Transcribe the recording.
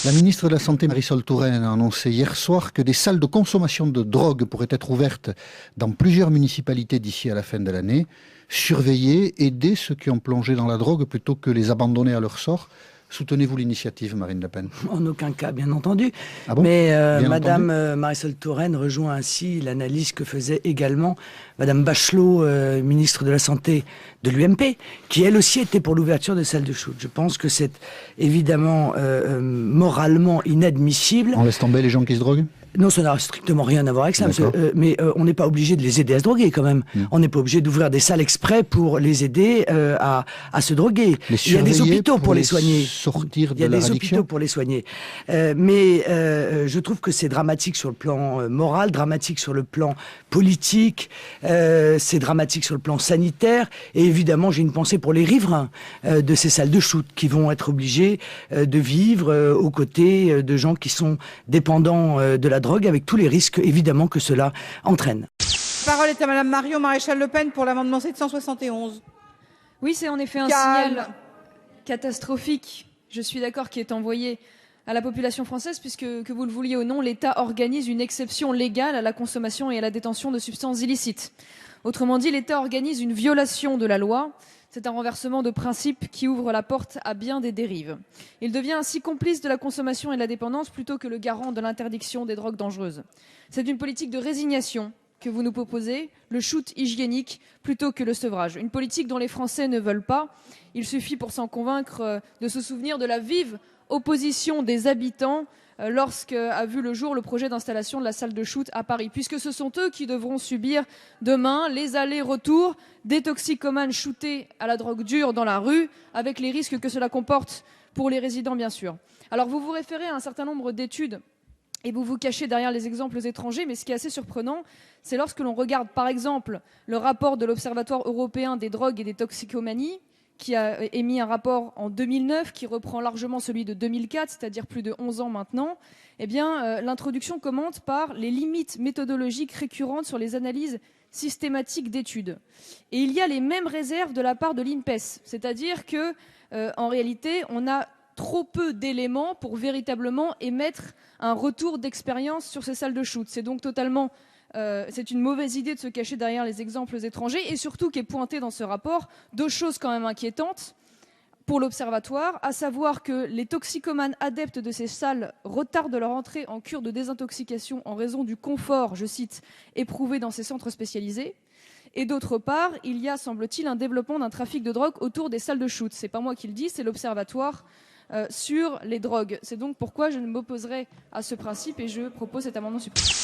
La ministre de la Santé, Marisol Touraine, a annoncé hier soir que des salles de consommation de drogue pourraient être ouvertes dans plusieurs municipalités d'ici à la fin de l'année. Surveiller, aider ceux qui ont plongé dans la drogue plutôt que les abandonner à leur sort. Soutenez-vous l'initiative, Marine Le Pen? En aucun cas, bien entendu. Ah bon? Mais Bien Madame entendu. Marisol Touraine rejoint ainsi l'analyse que faisait également Madame Bachelot, ministre de la Santé de l'UMP, qui elle aussi était pour l'ouverture des salles de shoot. Je pense que c'est évidemment moralement inadmissible. On laisse tomber les gens qui se droguent? Non, ça n'a strictement rien à voir avec ça, mais on n'est pas obligé de les aider à se droguer quand même. On n'est pas obligé d'ouvrir des salles exprès pour les aider à se droguer. Il y a des hôpitaux pour les soigner. Sortir de Il y a la des addiction. hôpitaux pour les soigner. Mais je trouve que c'est dramatique sur le plan moral, dramatique sur le plan politique, c'est dramatique sur le plan sanitaire. Et évidemment, j'ai une pensée pour les riverains de ces salles de shoot qui vont être obligés de vivre aux côtés de gens qui sont dépendants de la drogue, avec tous les risques évidemment que cela entraîne. La parole est à Madame Marion Maréchal Le Pen pour l'amendement 771. Oui, c'est en effet un signal catastrophique, je suis d'accord, qui est envoyé à la population française, puisque, que vous le vouliez ou non, l'État organise une exception légale à la consommation et à la détention de substances illicites. Autrement dit, l'État organise une violation de la loi. C'est un renversement de principe qui ouvre la porte à bien des dérives. Il devient ainsi complice de la consommation et de la dépendance plutôt que le garant de l'interdiction des drogues dangereuses. C'est une politique de résignation que vous nous proposez, le shoot hygiénique plutôt que le sevrage. Une politique dont les Français ne veulent pas. Il suffit pour s'en convaincre de se souvenir de la vive opposition des habitants lorsqu'a vu le jour le projet d'installation de la salle de shoot à Paris, puisque ce sont eux qui devront subir demain les allers-retours des toxicomanes shootés à la drogue dure dans la rue, avec les risques que cela comporte pour les résidents, bien sûr. Alors vous vous référez à un certain nombre d'études et vous vous cachez derrière les exemples étrangers, mais ce qui est assez surprenant, c'est lorsque l'on regarde par exemple le rapport de l'Observatoire européen des drogues et des toxicomanies, qui a émis un rapport en 2009, qui reprend largement celui de 2004, c'est-à-dire plus de 11 ans maintenant, eh bien, l'introduction commente par les limites méthodologiques récurrentes sur les analyses systématiques d'études. Et il y a les mêmes réserves de la part de l'INPES, c'est-à-dire que, en réalité, on a trop peu d'éléments pour véritablement émettre un retour d'expérience sur ces salles de shoot. C'est donc totalement... c'est une mauvaise idée de se cacher derrière les exemples étrangers et surtout qu'est pointé dans ce rapport deux choses quand même inquiétantes pour l'Observatoire, à savoir que les toxicomanes adeptes de ces salles retardent leur entrée en cure de désintoxication en raison du confort, je cite, éprouvé dans ces centres spécialisés. Et d'autre part, il y a, semble-t-il, un développement d'un trafic de drogue autour des salles de shoot. C'est pas moi qui le dis, c'est l'Observatoire sur les drogues. C'est donc pourquoi je m'opposerai à ce principe et je propose cet amendement supplémentaire.